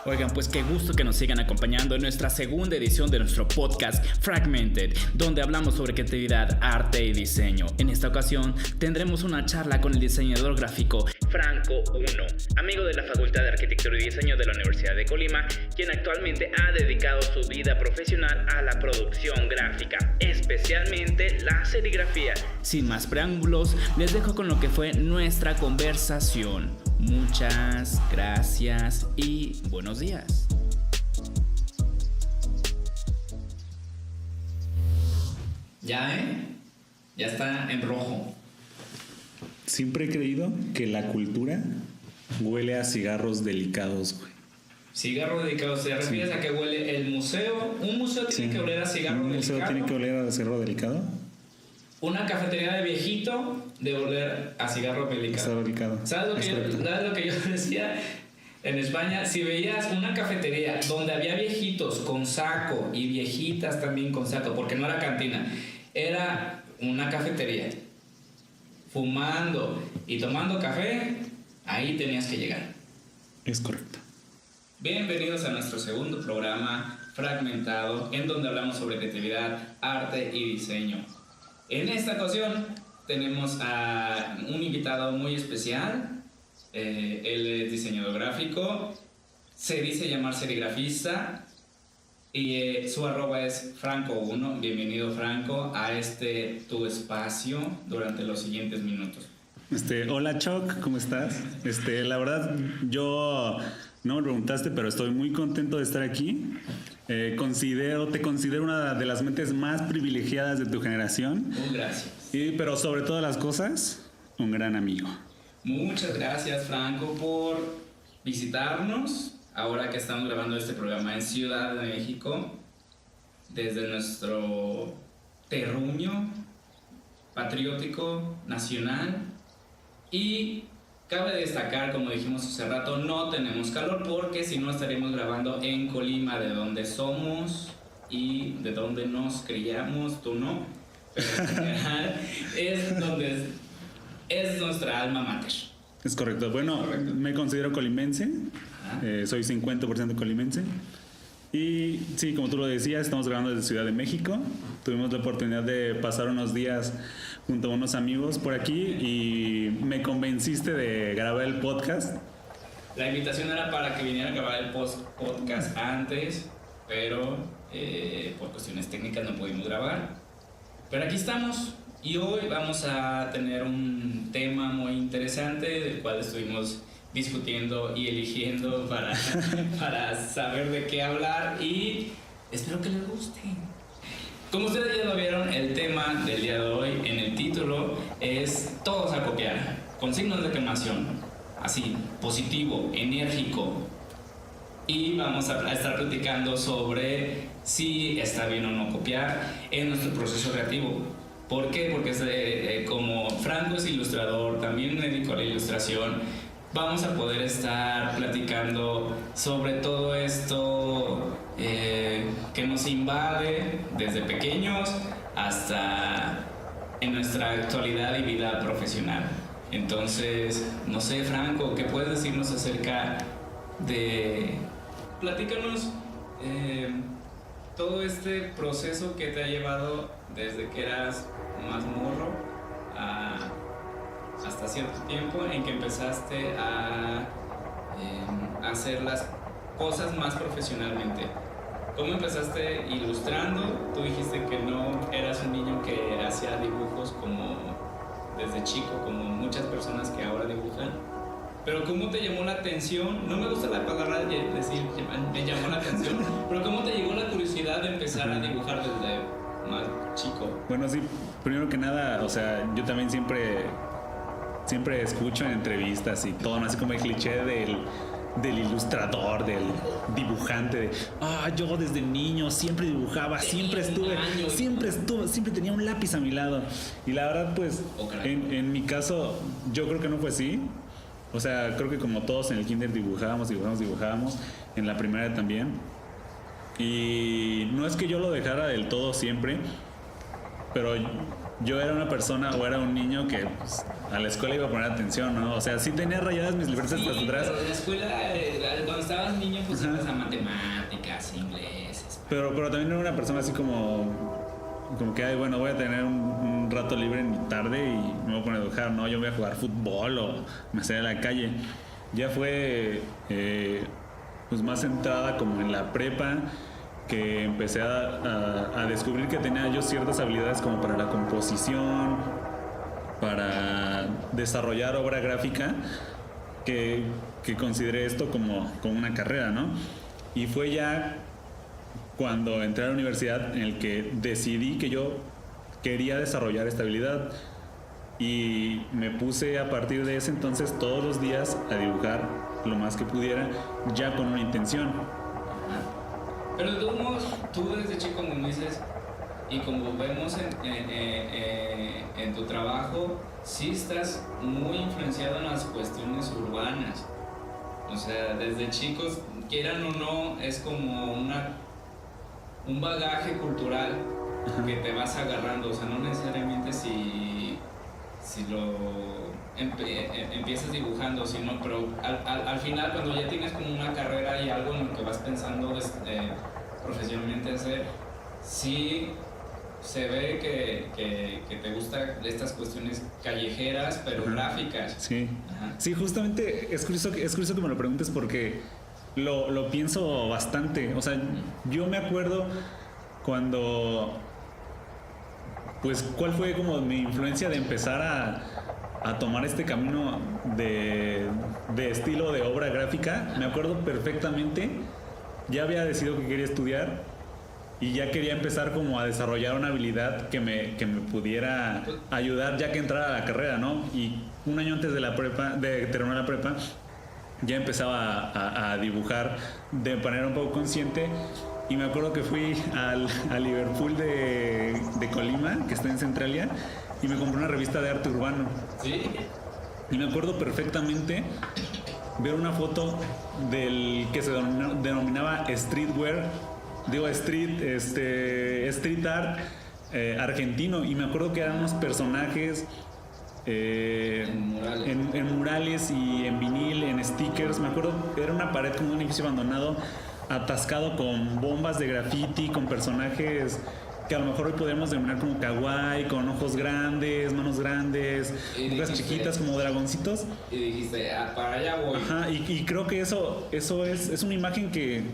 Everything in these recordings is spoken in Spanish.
Oigan, pues qué gusto que nos sigan acompañando en nuestra segunda edición de nuestro podcast Fragmented, donde hablamos sobre creatividad, arte y diseño. En esta ocasión tendremos una charla con el diseñador gráfico Franco Uno, amigo de la Facultad de Arquitectura y Diseño de la Universidad de Colima, quien actualmente ha dedicado su vida profesional a la producción gráfica, especialmente la serigrafía. Sin más preámbulos, les dejo con lo que fue nuestra conversación. Muchas gracias y buenos días. Ya, ya está en rojo. Siempre he creído que la cultura huele a cigarros delicados, güey. Cigarro delicado, ¿te refieres a que huele el museo? ¿Un museo tiene que oler a cigarro delicado? ¿Un museo tiene que oler a cigarro delicado? Una cafetería de viejito de oler a cigarro delicado. ¿Sabes lo que yo decía? En España, si veías una cafetería donde había viejitos con saco y viejitas también con saco, porque no era cantina, era una cafetería, fumando y tomando café, ahí tenías que llegar. Es correcto. Bienvenidos a nuestro segundo programa Fragmentado, en donde hablamos sobre creatividad, arte y diseño. En esta ocasión tenemos a un invitado muy especial. Él es diseñador gráfico, se dice llamar serigrafista y su arroba es Franco1. Bienvenido, Franco, a tu espacio durante los siguientes minutos. Hola, Choc, ¿cómo estás? La verdad, yo no me preguntaste, pero estoy muy contento de estar aquí. Te considero una de las mentes más privilegiadas de tu generación. Gracias. Pero sobre todas las cosas, un gran amigo. Muchas gracias, Franco, por visitarnos ahora que estamos grabando este programa en Ciudad de México, desde nuestro terruño patriótico nacional. Y cabe destacar, como dijimos hace rato, no tenemos calor porque si no estaríamos grabando en Colima, de donde somos y de donde nos criamos, tú no, pero en general es nuestra alma mater. Es correcto. Bueno, me considero colimense, soy 50% colimense. Y sí, como tú lo decías, estamos grabando desde Ciudad de México. Tuvimos la oportunidad de pasar unos días junto a unos amigos por aquí y me convenciste de grabar el podcast. La invitación era para que viniera a grabar el podcast antes, pero por cuestiones técnicas no pudimos grabar. Pero aquí estamos y hoy vamos a tener un tema muy interesante del cual estuvimos discutiendo y eligiendo para saber de qué hablar y espero que les guste. Como ustedes ya lo vieron, el tema del día de hoy en el título es todos a copiar, con signos de exclamación, así, positivo, enérgico. Y vamos a estar platicando sobre si está bien o no copiar en nuestro proceso creativo. ¿Por qué? Porque como Franco es ilustrador, también me dedico a la ilustración, vamos a poder estar platicando sobre todo esto que nos invade desde pequeños hasta en nuestra actualidad y vida profesional. Entonces, no sé, Franco, ¿qué puedes decirnos acerca de... Platícanos todo este proceso que te ha llevado desde que eras más morro hasta cierto tiempo en que empezaste a hacer las cosas más profesionalmente. ¿Cómo empezaste ilustrando? Tú dijiste que no eras un niño que hacía dibujos como desde chico, como muchas personas que ahora dibujan. Pero ¿cómo te llamó la atención? No me gusta la palabra decir me llamó la atención, pero ¿cómo te llegó la curiosidad de empezar a dibujar desde más chico? Bueno, sí, primero que nada, o sea, yo también siempre escucho en entrevistas y todo, así como el cliché del ilustrador, del dibujante, yo desde niño siempre dibujaba, siempre tenía un lápiz a mi lado. Y la verdad, pues, en mi caso, yo creo que no fue así. O sea, creo que como todos en el kinder dibujábamos, en la primaria también. Y no es que yo lo dejara del todo siempre, pero yo era una persona o era un niño que pues, a la escuela iba a poner atención, ¿no? O sea, sí tenía rayadas mis libretas Sí, hasta atrás. pero en la escuela, cuando estabas niño, pues Ajá. ibas a matemáticas, inglés. Pero también era una persona así como que, ay, bueno, voy a tener un rato libre en mi tarde y me voy a poner a dibujar, ¿no? Yo voy a jugar fútbol o me salí a la calle. Ya fue pues más centrada como en la prepa, que empecé a descubrir que tenía yo ciertas habilidades como para la composición, para desarrollar obra gráfica, que consideré esto como una carrera, ¿no? Y fue ya cuando entré a la universidad en el que decidí que yo quería desarrollar esta habilidad y me puse a partir de ese entonces todos los días a dibujar lo más que pudiera, ya con una intención. Ajá. Pero de todos modos, tú desde chico, como dices, y como vemos en tu trabajo, sí estás muy influenciado en las cuestiones urbanas. O sea, desde chicos, quieran o no, es como un bagaje cultural que te vas agarrando. O sea, no necesariamente si lo empiezas dibujando, sino, pero al final, cuando ya tienes como una carrera y algo en lo que vas pensando profesionalmente hacer, sí se ve que te gustan estas cuestiones callejeras, pero Ajá. gráficas. Sí. Ajá. Sí, justamente es curioso que me lo preguntes porque lo pienso bastante. O sea, yo me acuerdo cuando, pues, ¿cuál fue como mi influencia de empezar a tomar este camino de estilo de obra gráfica? Me acuerdo perfectamente, ya había decidido que quería estudiar y ya quería empezar como a desarrollar una habilidad que me pudiera ayudar ya que entrara a la carrera, ¿no? Y un año antes de terminar la prepa, ya empezaba a dibujar de manera un poco consciente. Y me acuerdo que fui al Liverpool de Colima, que está en Centralia, y me compré una revista de arte urbano. ¿Sí? Y me acuerdo perfectamente ver una foto del que se denominaba streetwear, street art argentino. Y me acuerdo que eran unos personajes en murales y en vinil, en stickers. Me acuerdo que era una pared como un edificio abandonado, atascado con bombas de graffiti, con personajes que a lo mejor hoy podríamos denominar como kawaii, con ojos grandes, manos grandes, bocas chiquitas como dragoncitos. Y dijiste, para allá voy. Ajá, y creo que eso es una imagen que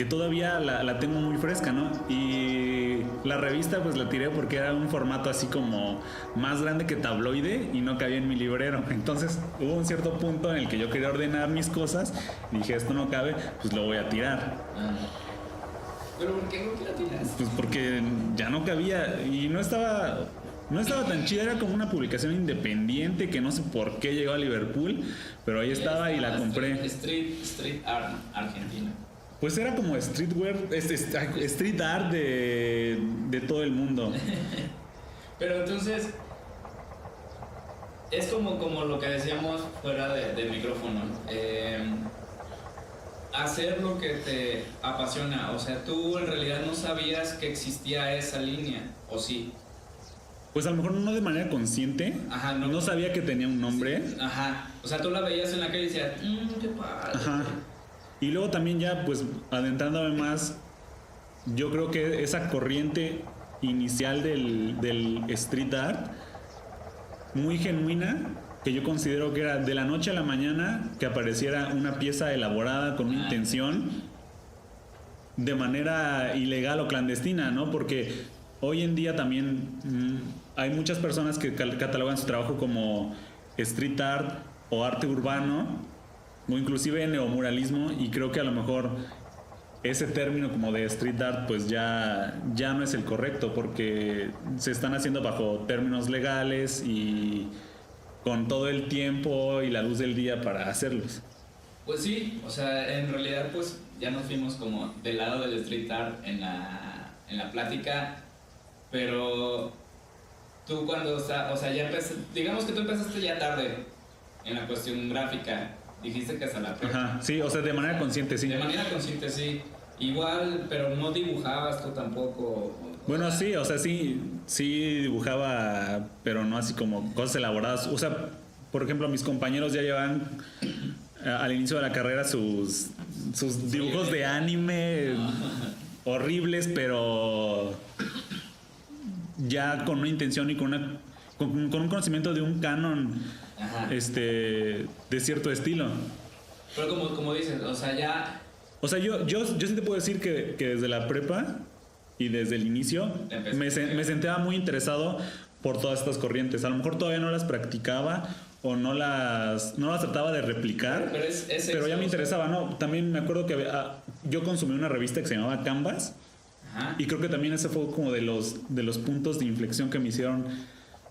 todavía la tengo muy fresca, ¿no? Y la revista pues la tiré porque era un formato así como más grande que tabloide y no cabía en mi librero. Entonces hubo un cierto punto en el que yo quería ordenar mis cosas y dije, esto no cabe, pues lo voy a tirar. ¿Pero por qué no la tiras? Pues porque ya no cabía y no estaba tan chida, era como una publicación independiente que no sé por qué llegó a Liverpool, pero ahí estaba y la compré. Street Art Argentina. Pues era como streetwear, street art de todo el mundo. Pero entonces, es como lo que decíamos fuera de micrófono. Hacer lo que te apasiona. O sea, tú en realidad no sabías que existía esa línea, ¿o sí? Pues a lo mejor no de manera consciente. Ajá, no sabía que tenía un nombre. Sí, ajá. O sea, tú la veías en la calle y decías, qué padre. Ajá. Y luego también ya, pues, adentrándome más, yo creo que esa corriente inicial del street art, muy genuina, que yo considero que era de la noche a la mañana que apareciera una pieza elaborada con una intención de manera ilegal o clandestina, ¿no? Porque hoy en día también hay muchas personas que catalogan su trabajo como street art o arte urbano o inclusive neomuralismo, y creo que a lo mejor ese término como de street art pues ya no es el correcto porque se están haciendo bajo términos legales y con todo el tiempo y la luz del día para hacerlos. Pues sí, o sea, en realidad pues ya nos fuimos como del lado del street art en la plática, pero tú cuando, o sea, ya digamos que tú empezaste ya tarde en la cuestión gráfica, dijiste que hasta la prepa. Ajá, sí, o sea, de manera consciente, sí. De manera consciente, sí. Igual, pero no dibujabas tú tampoco. Bueno, sí, o sea, sí dibujaba, pero no así como cosas elaboradas. O sea, por ejemplo, mis compañeros ya llevan al inicio de la carrera sus dibujos de anime horribles, pero ya con una intención y con un conocimiento de un canon de cierto estilo. Pero como dices, o sea, ya... O sea, yo sí te puedo decir que desde la prepa y desde el inicio me sentía muy interesado por todas estas corrientes. A lo mejor todavía no las practicaba o no las trataba de replicar, pero ya me interesaba, ¿no? También me acuerdo que yo consumí una revista que se llamaba Canvas. Ajá. Y creo que también ese fue como de los puntos de inflexión que me hicieron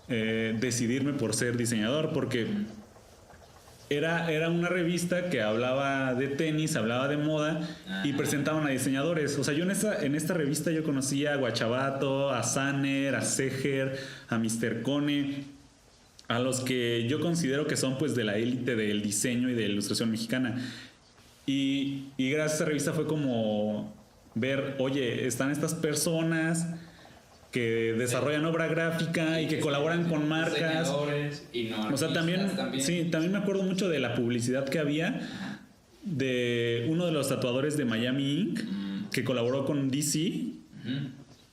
decidirme por ser diseñador, porque era una revista que hablaba de tenis, hablaba de moda y presentaban a diseñadores. O sea, yo en esta revista yo conocía a Guachabato, a Sanner, a Seger, a Mr. Cone, a los que yo considero que son pues de la élite del diseño y de la ilustración mexicana. Y gracias a esa revista fue como ver, oye, están estas personas que desarrollan obra gráfica y que colaboran con marcas. Y no, o sea, también me acuerdo mucho de la publicidad que había de uno de los tatuadores de Miami Ink que colaboró con DC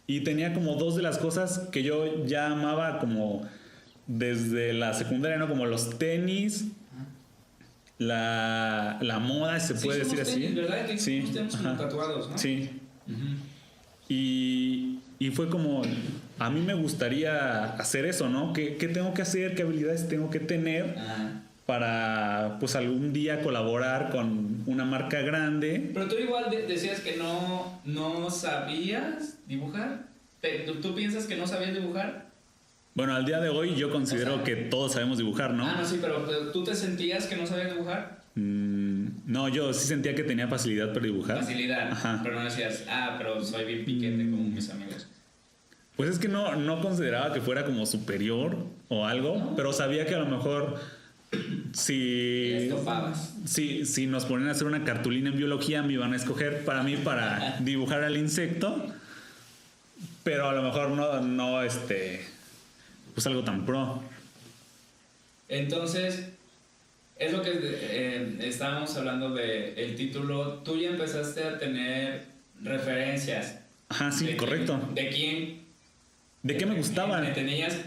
y tenía como dos de las cosas que yo ya amaba como desde la secundaria, ¿no? Como los tenis, la moda, se puede decir así. Tenis, ¿verdad? Sí, como tatuados, ¿no? Sí. Y fue como, a mí me gustaría hacer eso, ¿no? ¿Qué tengo que hacer? ¿Qué habilidades tengo que tener para, pues, algún día colaborar con una marca grande? Pero tú igual decías que no sabías dibujar. ¿Tú piensas que no sabías dibujar? Bueno, al día de hoy yo considero que todos sabemos dibujar, ¿no? No, sí, pero ¿tú te sentías que no sabías dibujar? No, yo sí sentía que tenía facilidad para dibujar. Facilidad, pero no decías, pero soy bien piquete como mis amigos. Pues es que no consideraba que fuera como superior o algo, pero sabía que a lo mejor si nos ponían a hacer una cartulina en biología me iban a escoger para dibujar al insecto, pero a lo mejor no pues algo tan pro. Entonces, es lo que estábamos hablando el título. Tú ya empezaste a tener referencias. Ajá, sí, correcto. ¿De quién? ¿De qué me gustaban?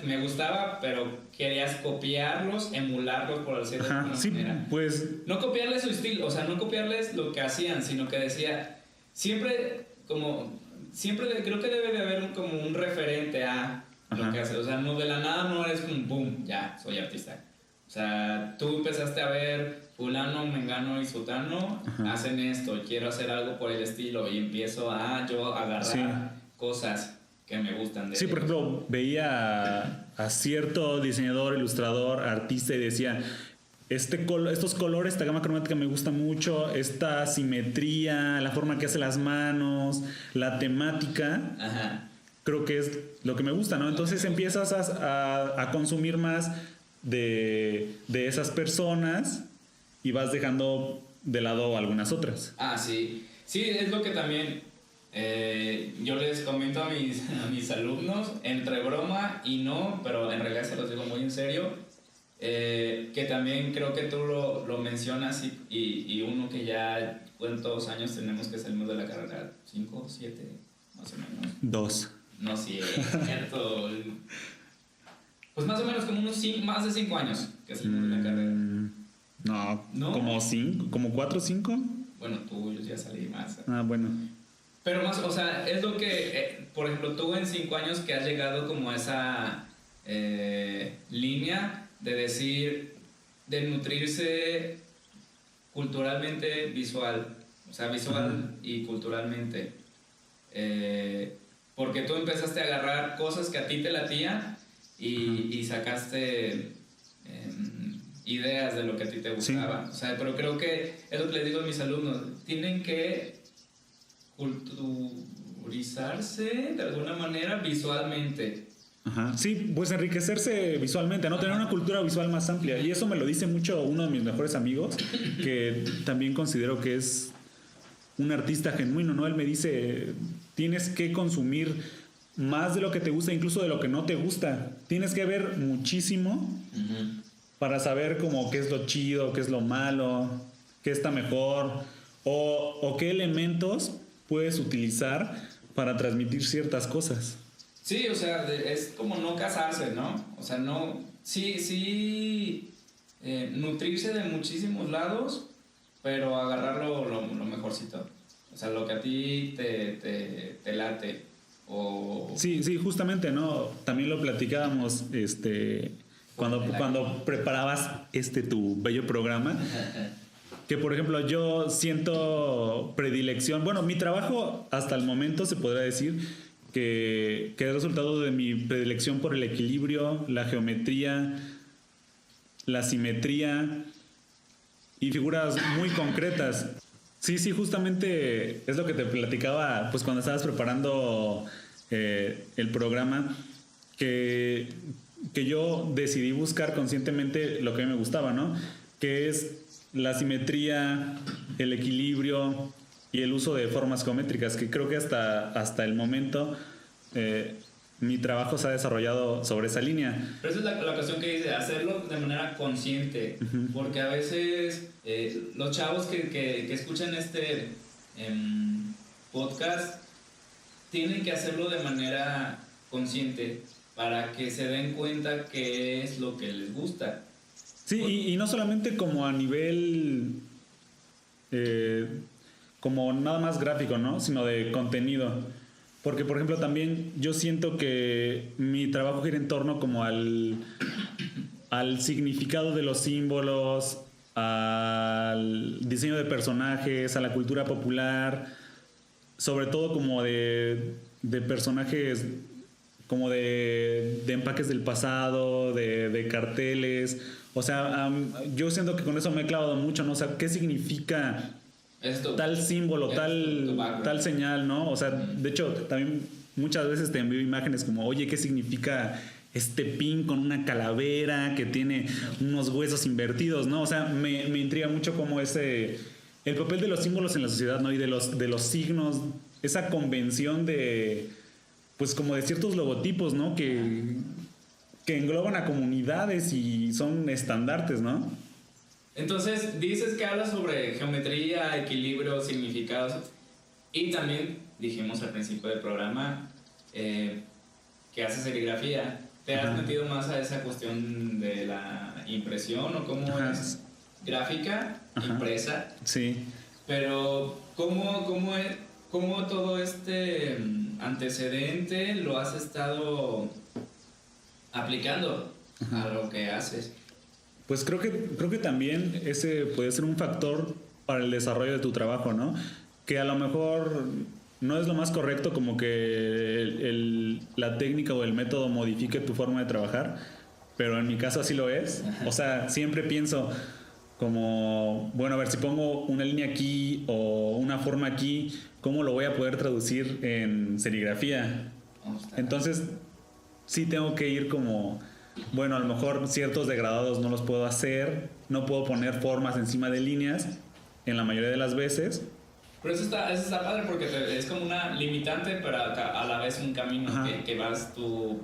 Me gustaba, pero querías copiarlos, emularlos, por decirlo de alguna manera. Pues... No copiarles su estilo, o sea, no copiarles lo que hacían, sino que decía, siempre creo que debe de haber como un referente a lo que hace. O sea, no de la nada no eres como boom, ya, soy artista. O sea, tú empezaste a ver fulano, mengano y sutano hacen esto, quiero hacer algo por el estilo y empiezo yo agarrar cosas que me gustan de Sí, por ejemplo, veía a cierto diseñador, ilustrador, artista y decía, estos colores, esta gama cromática me gusta mucho, esta simetría, la forma que hace las manos, la temática, creo que es lo que me gusta, ¿no? Entonces empiezas a consumir más de esas personas y vas dejando de lado algunas otras. Sí, es lo que también yo les comento a mis alumnos entre broma y no, pero en realidad se los digo muy en serio, que también creo que tú lo mencionas y uno que ya cuántos años tenemos que salimos de la carrera, 5, 7 más o menos. 2. No, sí, cierto. Pues más o menos como más de 5 años que salimos de la carrera. No, como 5, como 4 o 5. Bueno, tú, yo ya salí más. Bueno. Pero más, o sea, es lo que, por ejemplo, tú en 5 años que has llegado como a esa línea de decir, de nutrirse culturalmente visual, o sea, visual y culturalmente. Porque tú empezaste a agarrar cosas que a ti te latían y sacaste ideas de lo que a ti te gustaba. O sea, pero creo que es lo que les digo a mis alumnos, tienen que culturizarse de alguna manera visualmente. Sí, pues enriquecerse visualmente, ¿no? Tener una cultura visual más amplia. Y eso me lo dice mucho uno de mis mejores amigos, que también considero que es un artista genuino, ¿no? Él me dice, tienes que consumir más de lo que te gusta, incluso de lo que no te gusta. Tienes que ver muchísimo para saber como qué es lo chido, qué es lo malo, qué está mejor, o qué elementos puedes utilizar para transmitir ciertas cosas. Sí, o sea, es como no casarse, ¿no? O sea, no... Sí, nutrirse de muchísimos lados, pero agarrarlo lo mejorcito. O sea, lo que a ti te late. O... Sí, justamente, ¿no? También lo platicábamos cuando preparabas tu bello programa. Que, por ejemplo, yo siento predilección. Bueno, mi trabajo hasta el momento se podría decir que es resultado de mi predilección por el equilibrio, la geometría, la simetría y figuras muy concretas. Sí, justamente es lo que te platicaba pues cuando estabas preparando el programa, que yo decidí buscar conscientemente lo que a mí me gustaba, ¿no? Que es la simetría, el equilibrio y el uso de formas geométricas, que creo que hasta el momento mi trabajo se ha desarrollado sobre esa línea. Pero esa es la cuestión que dice, hacerlo de manera consciente, porque a veces los chavos que escuchan este podcast tienen que hacerlo de manera consciente para que se den cuenta qué es lo que les gusta. Sí, y no solamente como a nivel como nada más gráfico, ¿no? Sino de contenido. Porque, por ejemplo, también yo siento que mi trabajo gira en torno como al significado de los símbolos, al diseño de personajes, a la cultura popular, sobre todo como de personajes, como de empaques del pasado, de carteles. O sea, yo siento que con eso me he clavado mucho, ¿no? O sea, ¿qué significa tal símbolo, tal señal, ¿no? O sea, de hecho, también muchas veces te envío imágenes como, oye, ¿qué significa este pin con una calavera que tiene unos huesos invertidos, ¿no? O sea, me intriga mucho como el papel de los símbolos en la sociedad, ¿no? Y de los signos, esa convención de, pues como de ciertos logotipos, ¿no? Que engloban a comunidades y son estandartes, ¿no? Entonces, dices que hablas sobre geometría, equilibrio, significados, y también dijimos al principio del programa que haces serigrafía. ¿Te has metido más a esa cuestión de la impresión o cómo es gráfica, impresa? Sí. Pero, ¿cómo todo este antecedente lo has estado aplicando a lo que haces? Pues creo que también ese puede ser un factor para el desarrollo de tu trabajo, ¿no? Que a lo mejor no es lo más correcto como que la técnica o el método modifique tu forma de trabajar, pero en mi caso así lo es. O sea, siempre pienso como, bueno, a ver, si pongo una línea aquí o una forma aquí, ¿cómo lo voy a poder traducir en serigrafía? Entonces, sí tengo que ir como, bueno, a lo mejor ciertos degradados no los puedo hacer, no puedo poner formas encima de líneas en la mayoría de las veces. Pero eso está padre porque es como una limitante, pero a la vez un camino que vas tú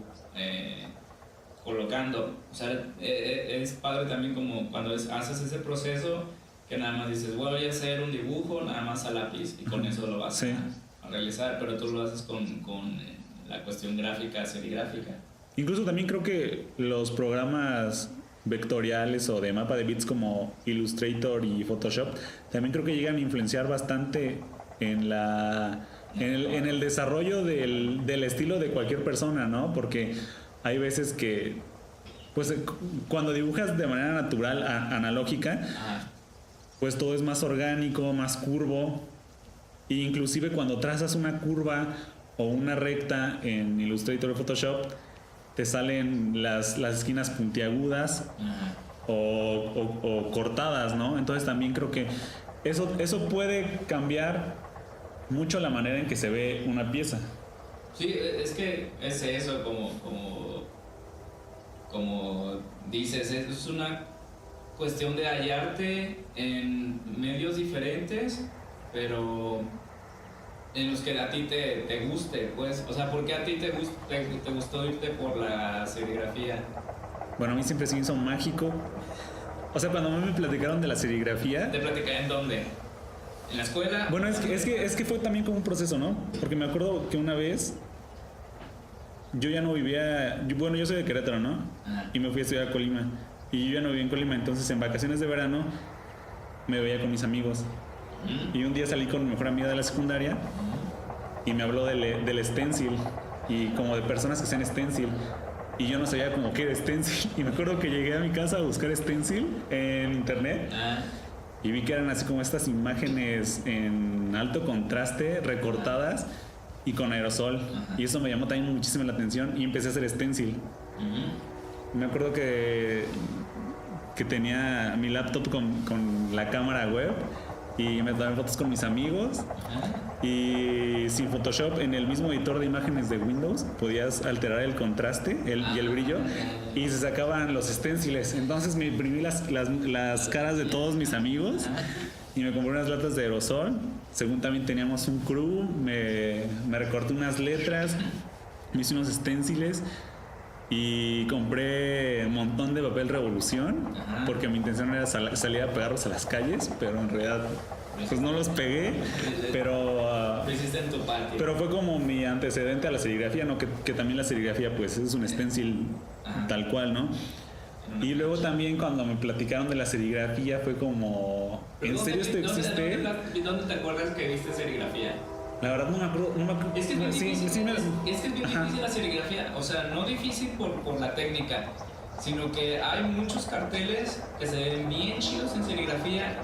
colocando. O sea, es padre también como cuando haces ese proceso que nada más dices, voy a hacer un dibujo nada más a lápiz y con eso lo vas a realizar, pero tú lo haces con la cuestión gráfica, serigráfica. Incluso también creo que los programas vectoriales o de mapa de bits como Illustrator y Photoshop también creo que llegan a influenciar bastante en el desarrollo del estilo de cualquier persona, ¿no? Porque hay veces que pues cuando dibujas de manera natural, analógica, pues todo es más orgánico, más curvo, e inclusive cuando trazas una curva o una recta en Illustrator o Photoshop te salen las esquinas puntiagudas o cortadas, ¿no? Entonces también creo que eso puede cambiar mucho la manera en que se ve una pieza. Sí, es que es eso, como dices, es una cuestión de hallarte en medios diferentes, pero en los que a ti te guste, pues, o sea, ¿por qué a ti te gustó irte por la serigrafía? Bueno, a mí siempre se me hizo mágico. O sea, cuando me platicaron de la serigrafía... ¿Te platicaron en dónde? ¿En la escuela? Bueno, es que fue también como un proceso, ¿no? Porque me acuerdo que una vez yo ya no vivía... Bueno, yo soy de Querétaro, ¿no? Ajá. Y me fui a estudiar a Colima. Y yo ya no vivía en Colima, entonces en vacaciones de verano me veía con mis amigos. Y un día salí con mi mejor amiga de la secundaria y me habló del stencil y como de personas que hacían stencil. Y yo no sabía como qué era stencil. Y me acuerdo que llegué a mi casa a buscar stencil en internet. Y vi que eran así como estas imágenes en alto contraste, recortadas y con aerosol. Y eso me llamó también muchísimo la atención y empecé a hacer stencil. Me acuerdo que tenía mi laptop con la cámara web y me tomaba fotos con mis amigos. Y sin Photoshop, en el mismo editor de imágenes de Windows podías alterar el contraste y el brillo y se sacaban los stenciles. Entonces me imprimí las caras de todos mis amigos y me compré unas latas de aerosol. Según también teníamos un crew, me recorté unas letras, me hice unos stenciles y compré un montón de papel Revolución porque mi intención era salir a pegarlos a las calles, pero en realidad pues no los pegué, pero lo hiciste en tu patio. Pero fue como mi antecedente a la serigrafía, ¿no? Que también la serigrafía pues es un stencil tal cual, ¿no? Y luego también cuando me platicaron de la serigrafía fue como, ¿en serio esto existe? ¿Dónde te acuerdas que viste serigrafía? La verdad no me acuerdo. Es que es bien difícil, es que es bien difícil la serigrafía. O sea, no difícil por la técnica, sino que hay muchos carteles que se ven bien chidos en serigrafía,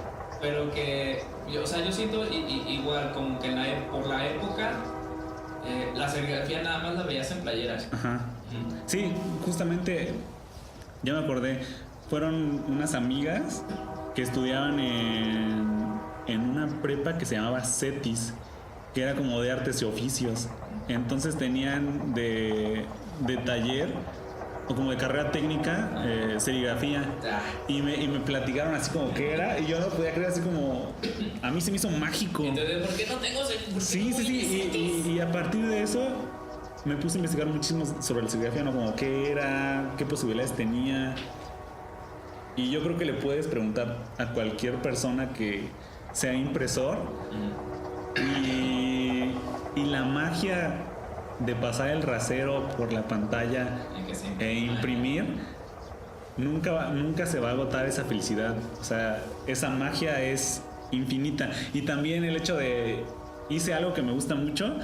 pero que, o sea, yo siento igual como que por la época la serigrafía nada más la veías en playeras. Sí, justamente, ya me acordé, fueron unas amigas que estudiaban en una prepa que se llamaba CETIS, que era como de artes y oficios. Entonces tenían de taller o como de carrera técnica serigrafía y me platicaron así como que era y yo no podía creer, así como a mí se me hizo mágico. Entonces, ¿por qué no tengo serigrafía? Sí, y a partir de eso me puse a investigar muchísimo sobre la serigrafía, ¿no? Como qué era, qué posibilidades tenía. Y yo creo que le puedes preguntar a cualquier persona que sea impresor y la magia de pasar el rasero por la pantalla e imprimir, nunca se va a agotar esa felicidad. O sea, esa magia es infinita. Y también el hecho de hice algo que me gusta mucho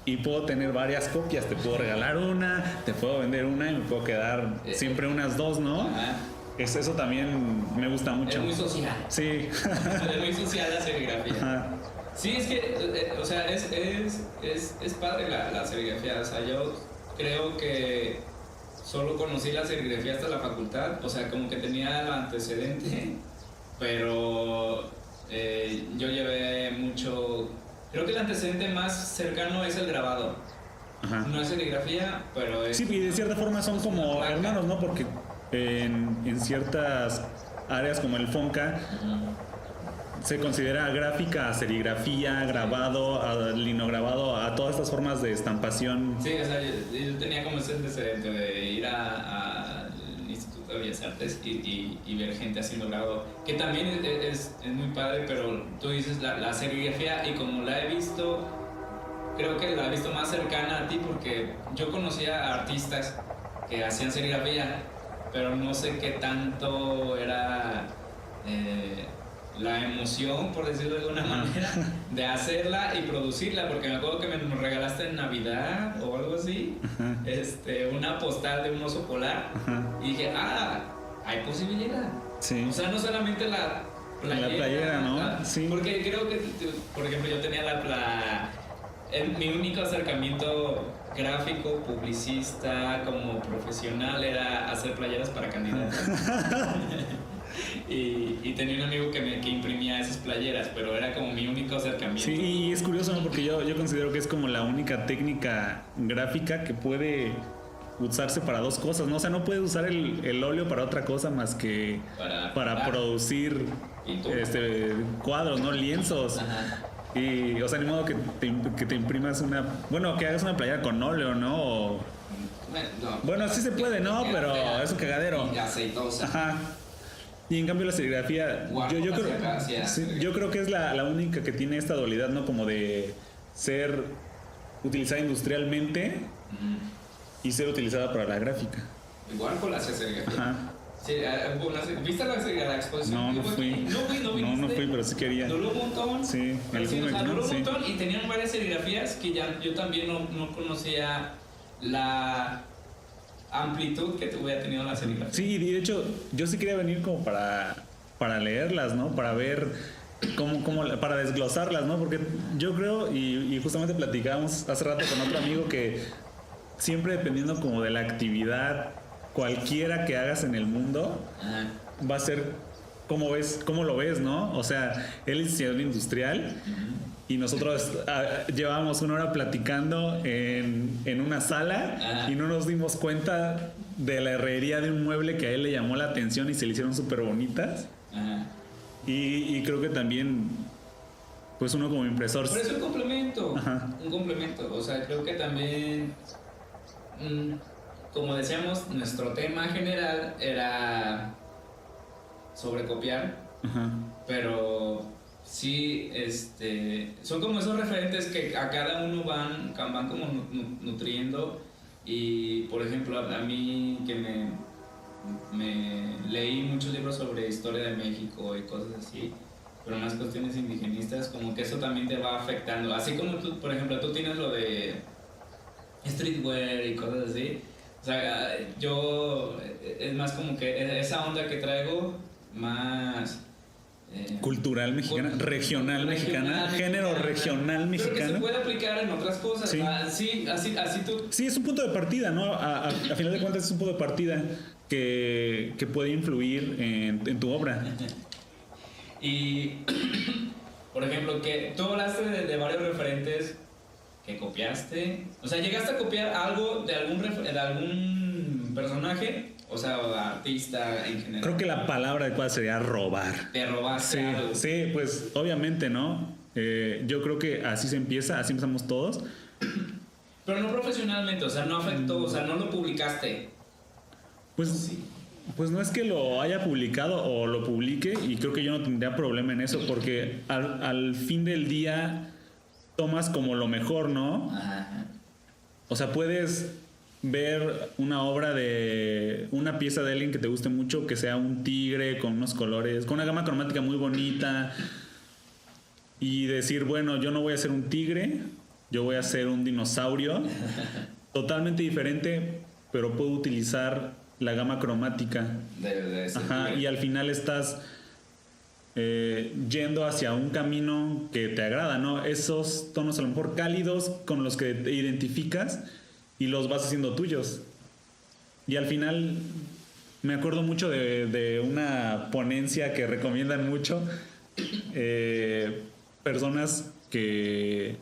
y puedo tener varias copias. Te puedo regalar una, te puedo vender una y me puedo quedar siempre unas dos, ¿no? Eso también me gusta mucho. Es muy social. Sí. Es muy social la serigrafía. Sí, es que, o sea, es padre la serigrafía. O sea, yo creo que solo conocí la serigrafía hasta la facultad. O sea, como que tenía el antecedente, pero yo llevé mucho. Creo que el antecedente más cercano es el grabado. No es serigrafía, pero es. Sí, y de cierta forma son como hermanos, ¿no? Porque en ciertas áreas como el FONCA se considera gráfica a serigrafía, grabado, a linograbado, a todas estas formas de estampación. Sí, o sea, yo tenía como ese antecedente de ir al Instituto de Bellas Artes y ver gente haciendo grabado, que también es muy padre, pero tú dices la serigrafía, y como la he visto, creo que la he visto más cercana a ti, porque yo conocía a artistas que hacían serigrafía, pero no sé qué tanto era la emoción, por decirlo de alguna manera, de hacerla y producirla, porque me acuerdo que me regalaste en Navidad o algo así, una postal de un oso polar, y dije, hay posibilidad. Sí. O sea, no solamente la playera, ¿no? Sí. Porque creo que, por ejemplo, yo tenía mi único acercamiento gráfico, publicista, como profesional, era hacer playeras para candidatos. y tenía un amigo que imprimía esas playeras, pero era como mi único acercamiento. Sí, y es curioso, ¿no? Porque yo considero que es como la única técnica gráfica que puede usarse para dos cosas, ¿no? O sea, no puedes usar el óleo para otra cosa más que para producir cuadros, ¿no? Lienzos. Y, o sea, ni modo que te imprimas una... Bueno, que hagas una playera con óleo, ¿no? O... Bueno, sí se puede, ¿no? Pero es un cagadero. Y aceitosa. Ajá. Y en cambio la serigrafía, yo creo que es la única que tiene esta dualidad, ¿no? Como de ser utilizada industrialmente y ser utilizada para la gráfica. Igual con la serigrafía. Ajá. Sí, ¿viste la exposición? No fui. No fui, pero sí quería. Duró un montón. Sí, duró un montón y tenían varias serigrafías que ya yo también no conocía la amplitud que hubiera tenido la serigrafía. Sí, de hecho, yo sí quería venir como para leerlas, ¿no? Para ver para desglosarlas, ¿no? Porque yo creo, y justamente platicábamos hace rato con otro amigo, que siempre dependiendo como de la actividad cualquiera que hagas en el mundo, va a ser cómo lo ves, ¿no? O sea, él es diseñador industrial y nosotros llevábamos una hora platicando en una sala y no nos dimos cuenta de la herrería de un mueble que a él le llamó la atención y se le hicieron súper bonitas. Y creo que también, pues uno como impresor... Por eso un complemento, o sea, creo que también... como decíamos, nuestro tema general era sobrecopiar, pero sí, son como esos referentes que a cada uno van como nutriendo. Y por ejemplo, a mí que me leí muchos libros sobre historia de México y cosas así, pero más cuestiones indigenistas, como que eso también te va afectando. Así como tú, por ejemplo, tú tienes lo de streetwear y cosas así. O sea, yo es más como que esa onda que traigo más... cultural mexicana, regional mexicana, género regional mexicano. Pero que se puede aplicar en otras cosas. Sí. Así tú... Sí, es un punto de partida, ¿no? A final de cuentas es un punto de partida que puede influir en tu obra. Y, por ejemplo, que tú hablaste de varios referentes que copiaste. O sea, ¿llegaste a copiar algo de algún personaje? O sea, artista en general. Creo que la palabra adecuada sería robar. Te robaste algo. Sí, pues obviamente, ¿no? Yo creo que así empezamos todos. Pero no profesionalmente, o sea, no afectó, o sea, no lo publicaste. Pues sí. Pues no es que lo haya publicado o lo publique, y creo que yo no tendría problema en eso, porque al fin del día tomas como lo mejor, ¿no? Ajá. O sea, puedes ver una obra de una pieza de alguien que te guste mucho, que sea un tigre con unos colores, con una gama cromática muy bonita, y decir, bueno, yo no voy a ser un tigre, yo voy a ser un dinosaurio totalmente diferente, pero puedo utilizar la gama cromática. Ajá, y al final estás yendo hacia un camino que te agrada, ¿no? Esos tonos a lo mejor cálidos con los que te identificas y los vas haciendo tuyos. Y al final me acuerdo mucho de una ponencia que recomiendan mucho, personas que...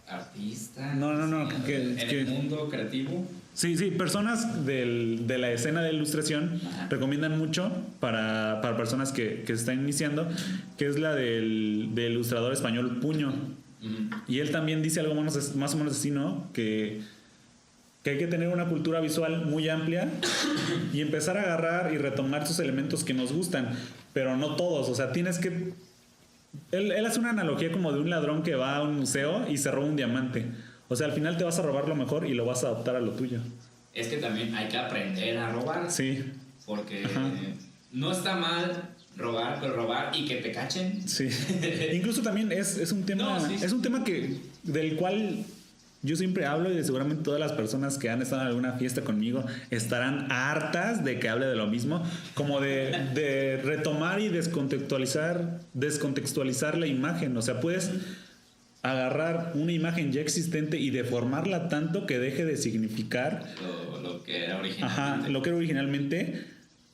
Artista. No. En el mundo creativo. Sí, personas de la escena de ilustración. Ajá. Recomiendan mucho para personas que se están iniciando, que es la del ilustrador español Puño. Y él también dice algo más o menos así, ¿no? Que hay que tener una cultura visual muy amplia y empezar a agarrar y retomar esos elementos que nos gustan, pero no todos. O sea, tienes que... Él hace una analogía como de un ladrón que va a un museo y se roba un diamante. O sea, al final te vas a robar lo mejor y lo vas a adaptar a lo tuyo. Es que también hay que aprender a robar. Sí. Porque no está mal robar, pero robar y que te cachen. Sí. Incluso también es un tema, es un tema del cual yo siempre hablo, y seguramente todas las personas que han estado en alguna fiesta conmigo estarán hartas de que hable de lo mismo, como de retomar y descontextualizar la imagen. O sea, puedes agarrar una imagen ya existente y deformarla tanto que deje de significar lo que era originalmente. Ajá, lo que era originalmente,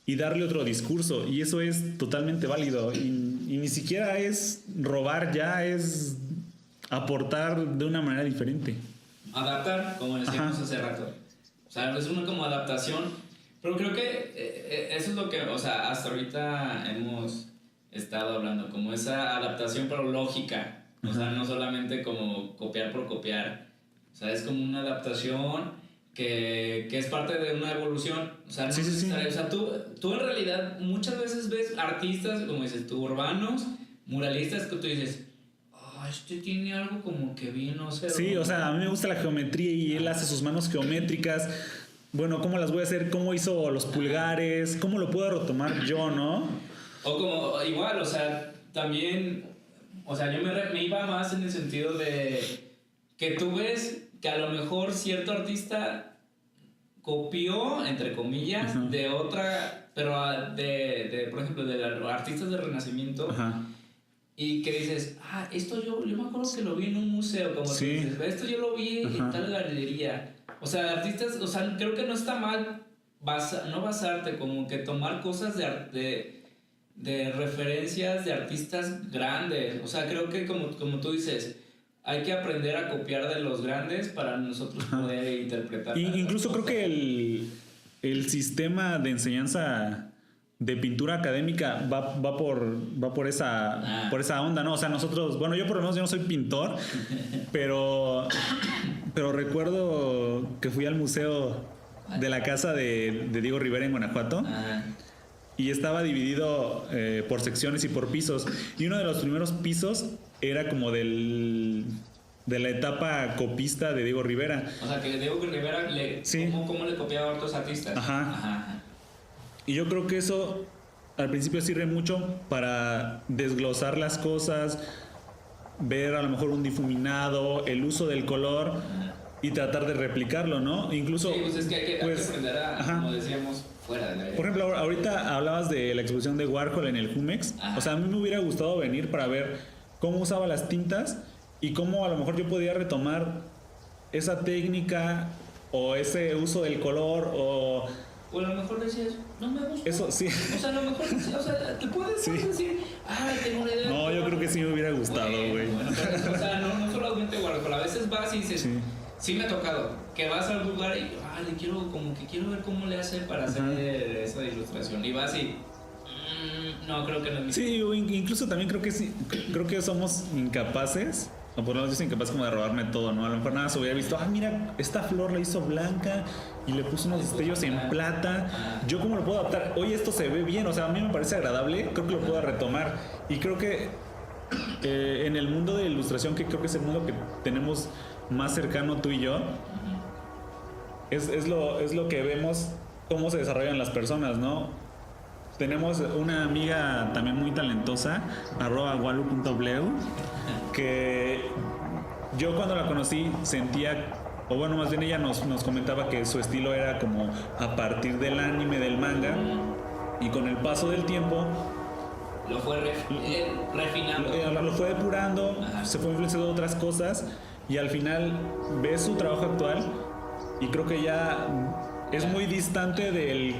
y darle otro discurso, y eso es totalmente válido, y ni siquiera es robar, ya es aportar de una manera diferente. Adaptar, como decíamos hace rato. O sea, es una como adaptación, pero creo que eso es lo que, o sea, hasta ahorita hemos estado hablando, como esa adaptación pero lógica, o sea, no solamente como copiar por copiar, o sea, es como una adaptación que es parte de una evolución, o sea, no Sí. o sea, tú en realidad muchas veces ves artistas, como dices tú, urbanos, muralistas, que tú dices, este tiene algo como que bien, no sé. Sí, o sea, a mí me gusta la geometría y él hace sus manos geométricas. Bueno, ¿cómo las voy a hacer? ¿Cómo hizo los pulgares? ¿Cómo lo puedo retomar yo, no? O como, igual, o sea, también, o sea, yo me iba más en el sentido de que tú ves que a lo mejor cierto artista copió, entre comillas, de otra, pero por ejemplo, de los artistas del Renacimiento. Ajá. Y que dices, esto yo me acuerdo que lo vi en un museo, como tú dices, esto yo lo vi en tal galería. O sea, artistas, o sea, creo que no está mal no basarte, como que tomar cosas de referencias de artistas grandes. O sea, creo que como tú dices, hay que aprender a copiar de los grandes para nosotros poder interpretar. Incluso creo que el sistema de enseñanza de pintura académica va por esa onda, ¿no? O sea, nosotros, bueno, yo por lo menos yo no soy pintor, pero recuerdo que fui al museo de la casa de Diego Rivera en Guanajuato y estaba dividido por secciones y por pisos, y uno de los primeros pisos era como de la etapa copista de Diego Rivera. O sea, que Diego Rivera ¿cómo le copiaba a otros artistas? Ajá. Y yo creo que eso al principio sirve mucho para desglosar las cosas, ver a lo mejor un difuminado, el uso del color y tratar de replicarlo, ¿no? Incluso, sí, pues es que hay que aprender como decíamos, fuera de la vida. Por ejemplo, ahorita hablabas de la exposición de Warhol en el Jumex. O sea, a mí me hubiera gustado venir para ver cómo usaba las tintas y cómo a lo mejor yo podía retomar esa técnica o ese uso del color o a lo mejor decías, no me gusta. Eso sí. O sea, a lo mejor decías, o sea, te puedes decir, tengo una idea. No, yo creo que sí me hubiera gustado, güey. Bueno, pero, o sea, no solamente Warhol, a veces vas y dices, sí me ha tocado, que vas al lugar y quiero ver cómo le hace para hacer esa ilustración. Y vas y no, creo que no es mi. Sí, incluso también creo que somos incapaces. O por lo menos yo soy incapaz como de robarme todo, ¿no? A lo mejor nada se hubiera visto, mira, esta flor la hizo blanca y le puso unos destellos en plata. ¿Yo cómo lo puedo adaptar? Oye, esto se ve bien, o sea, a mí me parece agradable, creo que lo puedo retomar. Y creo que en el mundo de ilustración, que creo que es el mundo que tenemos más cercano tú y yo, es lo que vemos cómo se desarrollan las personas, ¿no? Tenemos una amiga también muy talentosa, @walu.bleu, que yo cuando la conocí sentía, o bueno, más bien ella nos comentaba que su estilo era como a partir del anime, del manga, y con el paso del tiempo lo fue refinando, lo fue depurando, se fue influenciando de otras cosas, y al final ves su trabajo actual y creo que ya es muy distante del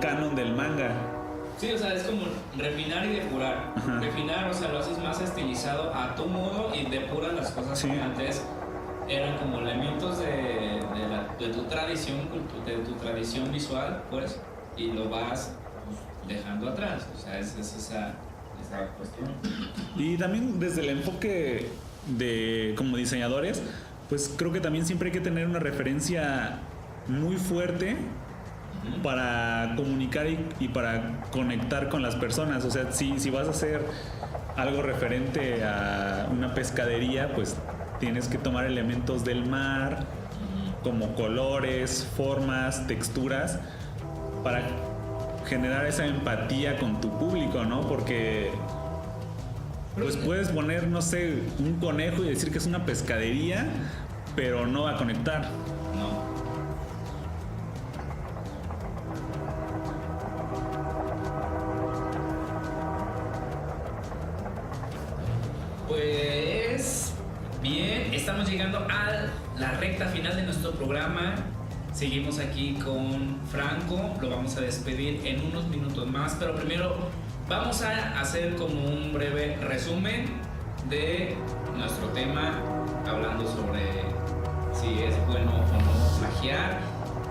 canon del manga. Sí, o sea, es como refinar y depurar. Refinar, o sea, lo haces más estilizado a tu modo y depuras las cosas que antes eran como elementos de tu tradición visual, pues, y lo vas dejando atrás. O sea, es esa cuestión. Y también desde el enfoque de como diseñadores, pues creo que también siempre hay que tener una referencia muy fuerte para comunicar y para conectar con las personas. O sea, si vas a hacer algo referente a una pescadería, pues tienes que tomar elementos del mar, como colores, formas, texturas, para generar esa empatía con tu público, ¿no? Porque pues puedes poner, no sé, un conejo y decir que es una pescadería, pero no va a conectar. No. Pues bien, estamos llegando a la recta final de nuestro programa. Seguimos aquí con Franco, lo vamos a despedir en unos minutos más, pero primero vamos a hacer como un breve resumen de nuestro tema, hablando sobre si es bueno o no plagiar,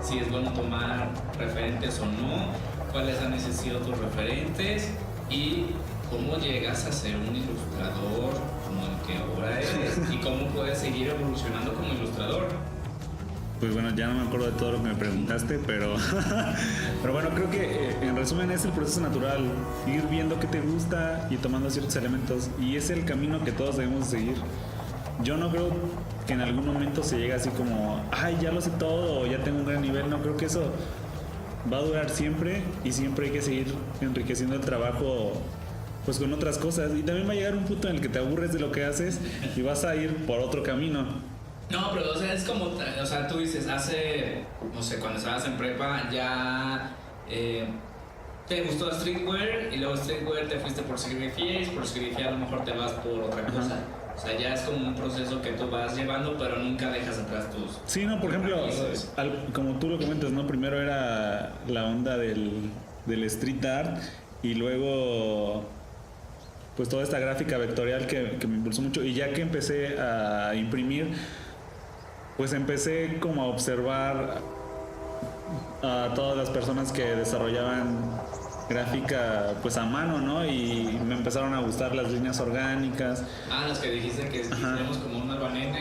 si es bueno tomar referentes o no, cuáles han sido tus referentes y ¿cómo llegas a ser un ilustrador como el que ahora eres? ¿Y cómo puedes seguir evolucionando como ilustrador? Pues bueno, ya no me acuerdo de todo lo que me preguntaste, pero bueno, creo que en resumen es el proceso natural, ir viendo qué te gusta y tomando ciertos elementos, y es el camino que todos debemos seguir. Yo no creo que en algún momento se llegue así como, ay, ya lo sé todo, o ya tengo un gran nivel. No creo que eso va a durar siempre, y siempre hay que seguir enriqueciendo el trabajo pues con otras cosas, y también va a llegar un punto en el que te aburres de lo que haces y vas a ir por otro camino. No, pero o sea, es como, o sea, tú dices, hace, no sé, cuando estabas en prepa ya te gustó streetwear, y luego streetwear te fuiste por serigrafía a lo mejor te vas por otra cosa. O sea, ya es como un proceso que tú vas llevando, pero nunca dejas atrás tus... Sí, no, por ejemplo, como tú lo comentas, ¿no? Primero era la onda del street art, y luego pues toda esta gráfica vectorial que me impulsó mucho, y ya que empecé a imprimir, pues empecé como a observar a todas las personas que desarrollaban gráfica pues a mano, ¿no? Y me empezaron a gustar las líneas orgánicas. Las que dijiste que hicimos como una banana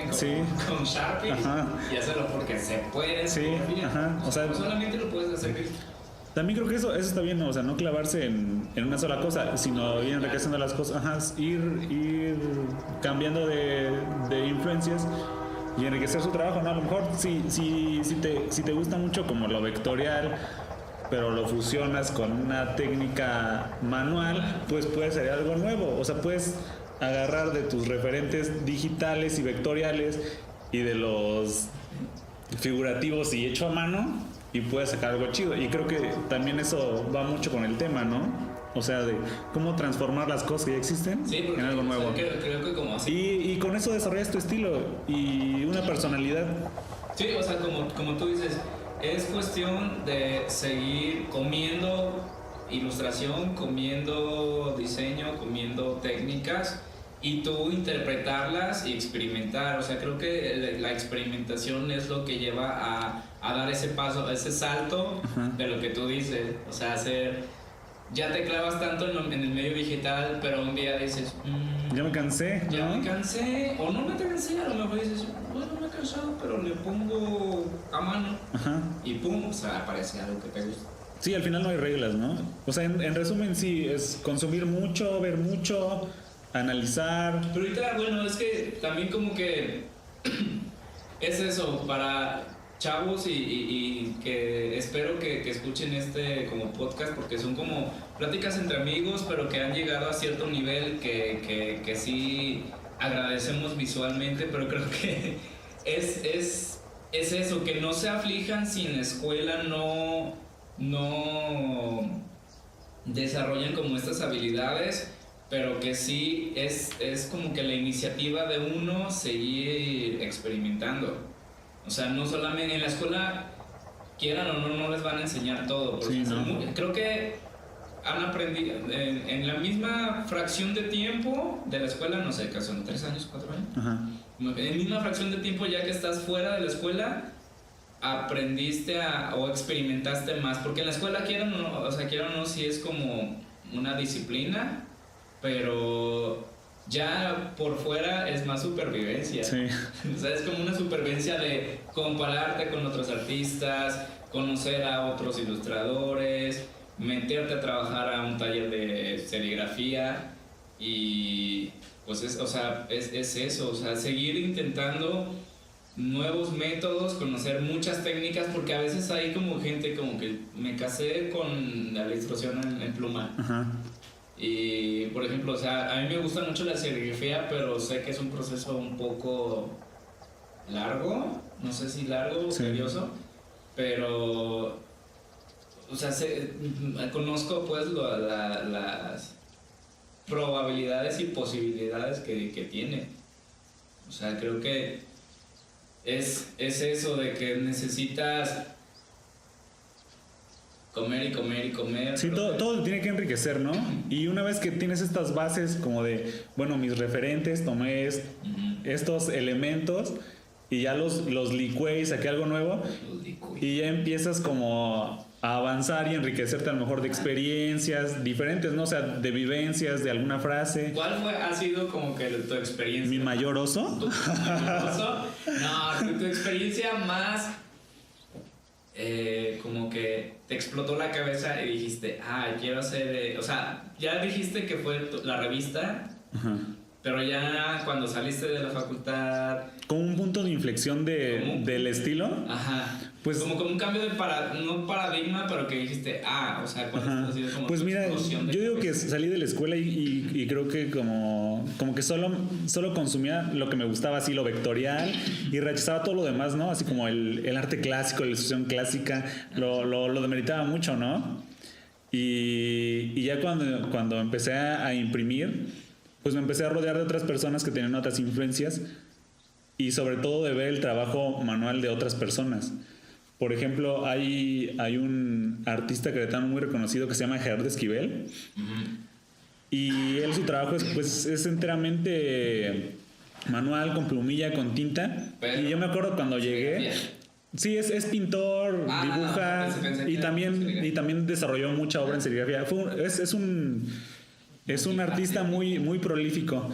con Sharpie. Ajá. Y hacerlo porque se puede. Sí, ajá. O sea, no solamente lo puedes hacer. También creo que eso está bien, ¿no? O sea, no clavarse en una sola cosa, sino ir enriqueciendo las cosas. Ajá, ir cambiando de influencias y enriquecer su trabajo, ¿no? A lo mejor si te gusta mucho como lo vectorial, pero lo fusionas con una técnica manual, pues puede ser algo nuevo. O sea, puedes agarrar de tus referentes digitales y vectoriales y de los figurativos y hecho a mano, y puedes sacar algo chido. Y creo que también eso va mucho con el tema, ¿no? O sea, de cómo transformar las cosas que ya existen en algo nuevo. Creo que como así. Y con eso desarrollas tu estilo y una personalidad. Sí, o sea, como tú dices, es cuestión de seguir comiendo ilustración, comiendo diseño, comiendo técnicas, y tú interpretarlas y experimentar. O sea, creo que la experimentación es lo que lleva a dar ese paso, ese salto de lo que tú dices. O sea, ya te clavas tanto en el medio digital, pero un día dices, ya me cansé. Ya me cansé, o no me cansé, a lo mejor dices, bueno, me he cansado, pero le pongo a mano. Y pum, o sea, aparece algo que te gusta. Sí, al final no hay reglas, ¿no? O sea, en resumen, sí, es consumir mucho, ver mucho, analizar. Pero ahorita, bueno, es que también como que es eso, para chavos y que espero que escuchen este como podcast, porque son como pláticas entre amigos, pero que han llegado a cierto nivel que sí agradecemos visualmente, pero creo que es eso, que no se aflijan si en la escuela no desarrollan como estas habilidades, pero que sí es como que la iniciativa de uno seguir experimentando. O sea, no solamente en la escuela, quieran o no les van a enseñar todo. Sí, ¿no? Creo que han aprendido en la misma fracción de tiempo de la escuela, no sé, que son 3 años, 4 años. En la misma fracción de tiempo, ya que estás fuera de la escuela, aprendiste o experimentaste más. Porque en la escuela, quieran o no, sí es como una disciplina, pero ya por fuera es más supervivencia. Sí. O sea, es como una supervivencia de compararte con otros artistas, conocer a otros ilustradores, meterte a trabajar a un taller de serigrafía, y pues es eso, o sea, seguir intentando nuevos métodos, conocer muchas técnicas, porque a veces hay como gente como que me casé con la ilustración en pluma. Y, por ejemplo, o sea, a mí me gusta mucho la serigrafía, pero sé que es un proceso un poco largo, no sé si largo o tedioso, pero, o sea, conozco pues las probabilidades y posibilidades que tiene. O sea, creo que es eso de que necesitas comer y comer y comer. Sí, todo tiene que enriquecer, ¿no? Y una vez que tienes estas bases como de, bueno, mis referentes, tomé estos elementos y ya los licué y saqué algo nuevo, y ya empiezas como a avanzar y enriquecerte a lo mejor de experiencias diferentes, ¿no? O sea, de vivencias, de alguna frase. ¿Cuál ha sido como que tu experiencia? ¿Mi mayor oso? ¿Tu mayor oso? No, tu experiencia más como que te explotó la cabeza y dijiste, quiero hacer... o sea, ya dijiste que fue la revista, Ajá. pero ya cuando saliste de la facultad... Como un punto de inflexión del estilo. Ajá. Pues, como un cambio de no paradigma, pero que dijiste, o sea, cuando ha sido como pues mira, yo digo que salí de la escuela y creo que como que solo consumía lo que me gustaba, así lo vectorial, y rechazaba todo lo demás, ¿no? Así como el arte clásico, la ilustración clásica, lo demeritaba mucho, ¿no? Y ya cuando empecé a imprimir, pues me empecé a rodear de otras personas que tenían otras influencias y sobre todo de ver el trabajo manual de otras personas. Por ejemplo, hay un artista queretano muy reconocido que se llama Gerardo Esquivel. Uh-huh. Y él, su trabajo es enteramente manual, con plumilla, con tinta. Pero, y yo me acuerdo cuando llegué... Sí, es pintor, dibuja y también desarrolló mucha obra en serigrafía. Es un artista muy, muy prolífico.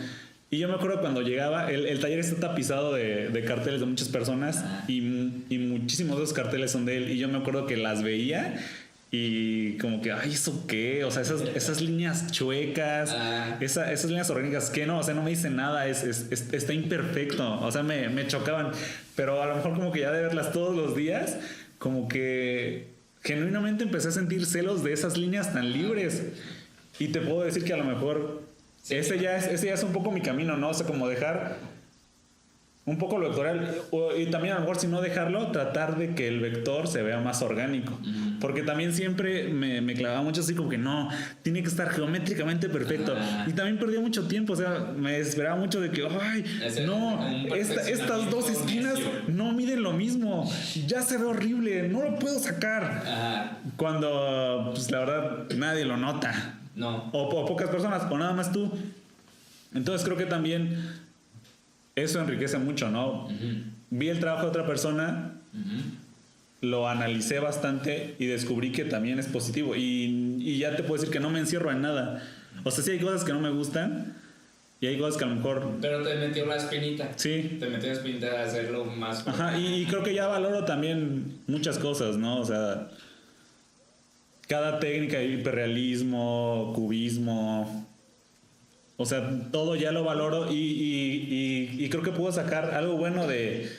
Y yo me acuerdo cuando llegaba, el taller está tapizado de carteles de muchas personas y muchísimos de esos carteles son de él. Y yo me acuerdo que las veía y como que, ¿eso qué? O sea, esas líneas chuecas, esas líneas orgánicas, ¿qué no? O sea, no me dicen nada, está imperfecto. O sea, me chocaban. Pero a lo mejor como que ya de verlas todos los días, como que genuinamente empecé a sentir celos de esas líneas tan libres. Y te puedo decir que a lo mejor... Sí, ese ya es un poco mi camino, ¿no? O sea, como dejar un poco lo vectorial y también a lo mejor si no dejarlo, tratar de que el vector se vea más orgánico. Uh-huh. Porque también siempre me clavaba mucho así como que no, tiene que estar geométricamente perfecto. Uh-huh. Y también perdía mucho tiempo, o sea, me esperaba mucho de que, estas dos esquinas no miden lo mismo, ya se ve horrible, no lo puedo sacar. Uh-huh. Cuando, pues la verdad, nadie lo nota. No. O pocas personas, o nada más tú. Entonces creo que también eso enriquece mucho, ¿no? Uh-huh. Vi el trabajo de otra persona, uh-huh. Lo analicé bastante y descubrí que también es positivo. Y ya te puedo decir que no me encierro en nada. O sea, sí hay cosas que no me gustan y hay cosas que a lo mejor... Pero te metió la espinita. Sí. Te metió la espinita de hacerlo más... Ajá, y creo que ya valoro también muchas cosas, ¿no? O sea... Cada técnica, hiperrealismo, cubismo, o sea, todo ya lo valoro y creo que puedo sacar algo bueno de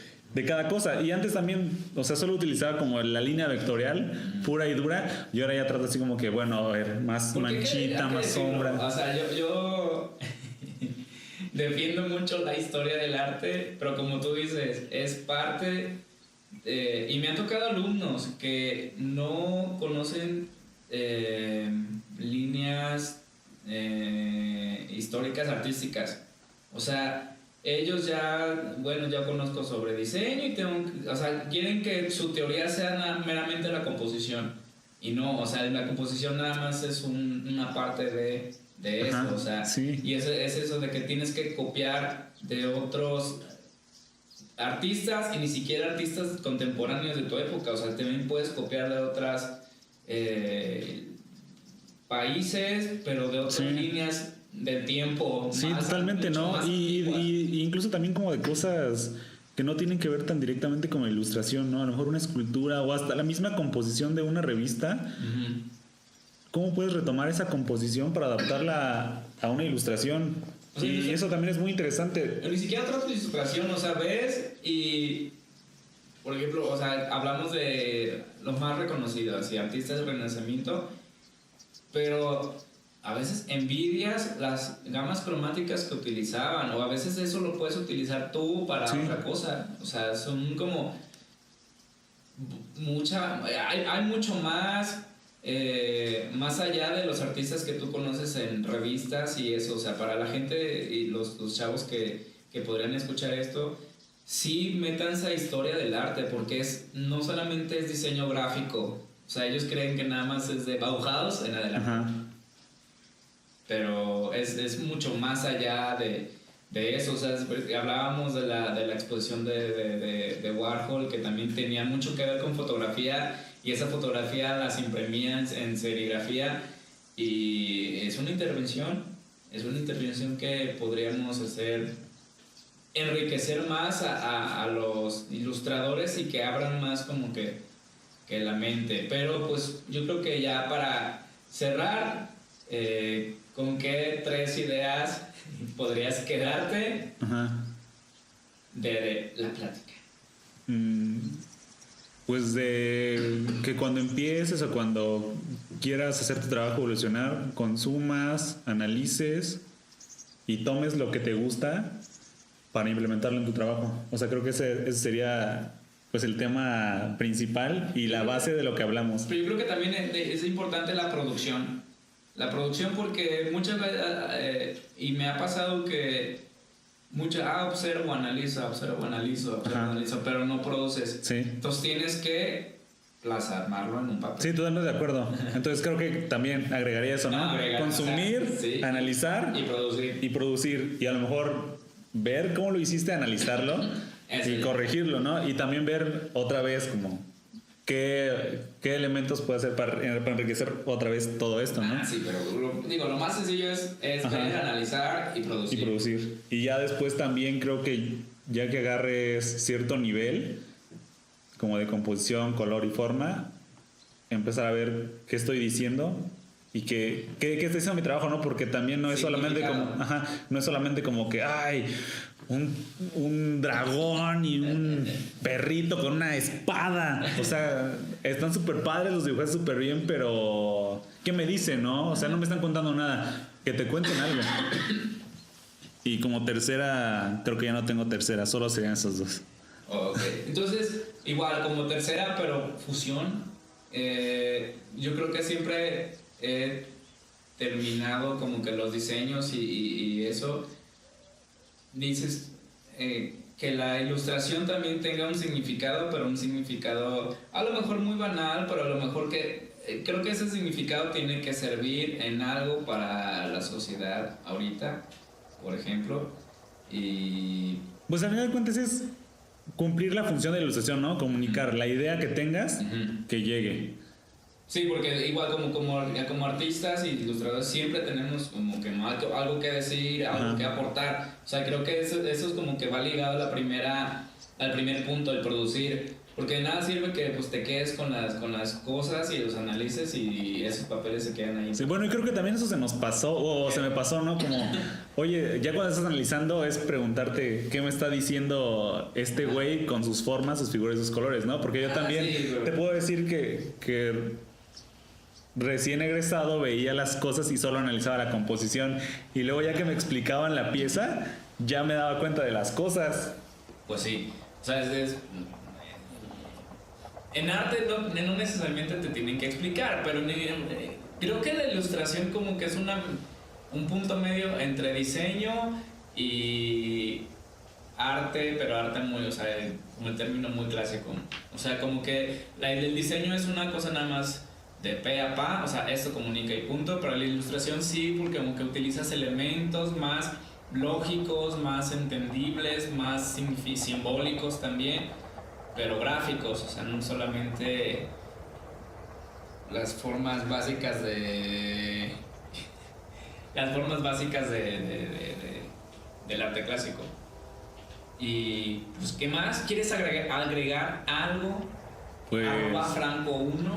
cada cosa. Y antes también, o sea, solo utilizaba como la línea vectorial pura y dura, y ahora ya trato así como que, bueno, a ver, más manchita, más sombra. O sea, yo defiendo mucho la historia del arte, pero como tú dices, es parte... y me han tocado alumnos que no conocen líneas históricas artísticas. O sea, ellos ya conozco sobre diseño y o sea, quieren que su teoría sea meramente la composición. Y no, o sea, la composición nada más es una parte de eso. Ajá, o sea, sí. Y es eso de que tienes que copiar de otros artistas y ni siquiera artistas contemporáneos de tu época. O sea, también puedes copiar de otras países, pero de otras líneas del tiempo. Sí, totalmente, ¿no? Y incluso también como de cosas que no tienen que ver tan directamente con la ilustración, ¿no? A lo mejor una escultura o hasta la misma composición de una revista. Uh-huh. ¿Cómo puedes retomar esa composición para adaptarla a una ilustración? O sea, y eso también es muy interesante. Ni siquiera trato de ilustración, o sea, ves y... Por ejemplo, o sea, hablamos de los más reconocidos, así, artistas del Renacimiento, pero a veces envidias las gamas cromáticas que utilizaban, o a veces eso lo puedes utilizar tú para otra cosa. O sea, son como hay mucho más allá de los artistas que tú conoces en revistas y eso. O sea, para la gente y los chavos que podrían escuchar esto, sí metan esa historia del arte, porque no solamente es diseño gráfico. O sea, ellos creen que nada más es de Bauhaus en adelante. Ajá. Pero es mucho más allá de de eso, o sea, hablábamos de la exposición de Warhol, que también tenía mucho que ver con fotografía, y esa fotografía las imprimía en serigrafía, y es una intervención que podríamos hacer, enriquecer más a los ilustradores y que abran más como que la mente. Pero pues yo creo que ya para cerrar, ¿con qué 3 ideas podrías quedarte de la plática? Pues de que cuando empieces o cuando quieras hacer tu trabajo evolucionar, consumas, analices y tomes lo que te gusta para implementarlo en tu trabajo. O sea, creo que ese sería pues el tema principal y la base de lo que hablamos. Pero yo creo que también es importante la producción. La producción, porque muchas veces, y me ha pasado que observo, analizo, pero no produces. Sí. Entonces tienes que plasmarlo en un papel. Sí, totalmente de acuerdo. Entonces creo que también agregaría eso, ¿no? Consumir, sí, analizar y producir. Y a lo mejor ver cómo lo hiciste, analizarlo y corregirlo, ¿no? Y también ver otra vez como qué elementos puede hacer para enriquecer otra vez todo esto, ¿no? Sí, pero lo más sencillo es ver, analizar y producir. Y ya después también creo que ya que agarres cierto nivel como de composición, color y forma, empezar a ver qué estoy diciendo y qué estoy haciendo mi trabajo, ¿no? Porque también no es solamente como que ay, un dragón y un perrito con una espada. O sea, están súper padres, los dibujé súper bien, pero ¿qué me dicen, no? O sea, no me están contando nada. Que te cuenten algo. Y como tercera, creo que ya no tengo tercera, solo serían esos 2. Ok, entonces, igual como tercera, pero fusión. Yo creo que siempre he terminado como que los diseños y eso. Dices que la ilustración también tenga un significado, pero un significado a lo mejor muy banal, pero a lo mejor que creo que ese significado tiene que servir en algo para la sociedad ahorita, por ejemplo. Y pues al final de cuentas es cumplir la función de la ilustración, ¿no? Comunicar la idea que tengas, que llegue. Sí, porque igual como artistas y ilustradores siempre tenemos como que algo que decir, algo que aportar. O sea, creo que eso es como que va ligado al primer punto, el producir. Porque de nada sirve que pues te quedes con las cosas y los analices y esos papeles se quedan ahí. Sí, bueno, y creo que también eso se nos pasó, o se me pasó, ¿no? Como, oye, ya cuando estás analizando es preguntarte qué me está diciendo este güey con sus formas, sus figuras y sus colores, ¿no? Porque yo también te puedo decir que recién egresado veía las cosas y solo analizaba la composición, y luego ya que me explicaban la pieza ya me daba cuenta de las cosas. Pues sí, o sea, en arte no necesariamente te tienen que explicar, pero creo que la ilustración como que es un punto medio entre diseño y arte, pero arte muy, o sea, como el término muy clásico. O sea, como que el diseño es una cosa nada más de pe a pa, o sea, esto comunica y punto, pero la ilustración sí, porque como que utilizas elementos más lógicos, más entendibles, más simbólicos también, pero gráficos, o sea, no solamente las formas básicas del arte clásico. Y pues, ¿qué más? ¿Quieres agregar algo? Pues @Franco1.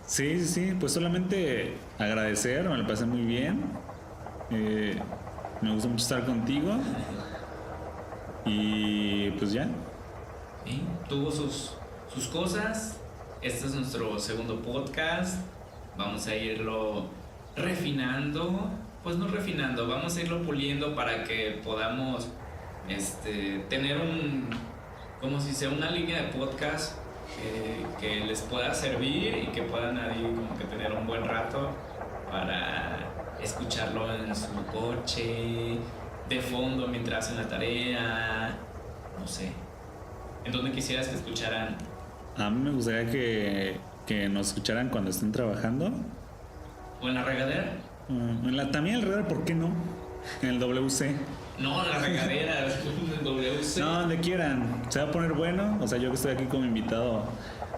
Sí, pues solamente agradecer, me lo pasé muy bien. Me gusta mucho estar contigo. Y pues ya. Sí, tuvo sus cosas. Este es nuestro segundo podcast. Vamos a irlo refinando. Pues no refinando, vamos a irlo puliendo para que podamos tener una línea de podcast que les pueda servir y que puedan ahí como que tener un buen rato para escucharlo en su coche, de fondo mientras hacen la tarea, no sé. ¿En dónde quisieras que escucharan? A mí me gustaría que nos escucharan cuando estén trabajando. ¿O en la regadera? También en el regadero, ¿por qué no? En el WC. No, la regadera, WC. No, donde quieran. Se va a poner bueno. O sea, yo que estoy aquí como invitado,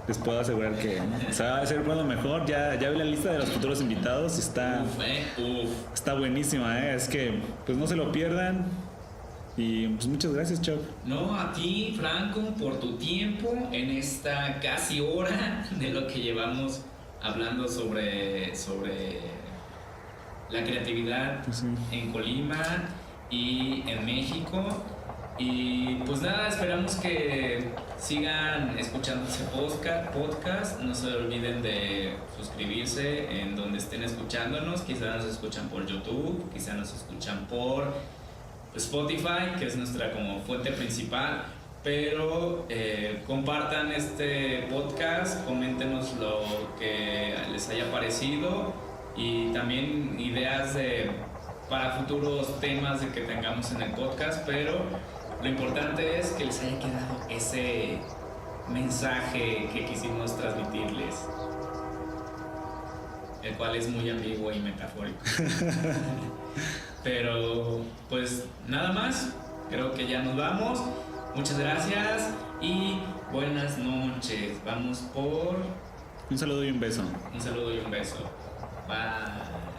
les puedo asegurar que se va a hacer bueno mejor. Ya vi la lista de los futuros invitados y está buenísima, Es que, pues no se lo pierdan. Y pues muchas gracias, Chuck. No, a ti, Franco, por tu tiempo en esta casi hora de lo que llevamos hablando sobre la creatividad en Colima y en México. Y pues nada, esperamos que sigan escuchando este podcast. No se olviden de suscribirse en donde estén escuchándonos. Quizás nos escuchan por YouTube, quizás nos escuchan por Spotify, que es nuestra como fuente principal. Pero compartan este podcast, coméntenos lo que les haya parecido y también ideas para futuros temas de que tengamos en el podcast. Pero lo importante es que les haya quedado ese mensaje que quisimos transmitirles, el cual es muy ambiguo y metafórico. Pero pues nada más, creo que ya nos vamos. Muchas gracias y buenas noches. Vamos por un saludo y un beso. Un saludo y un beso. Bye.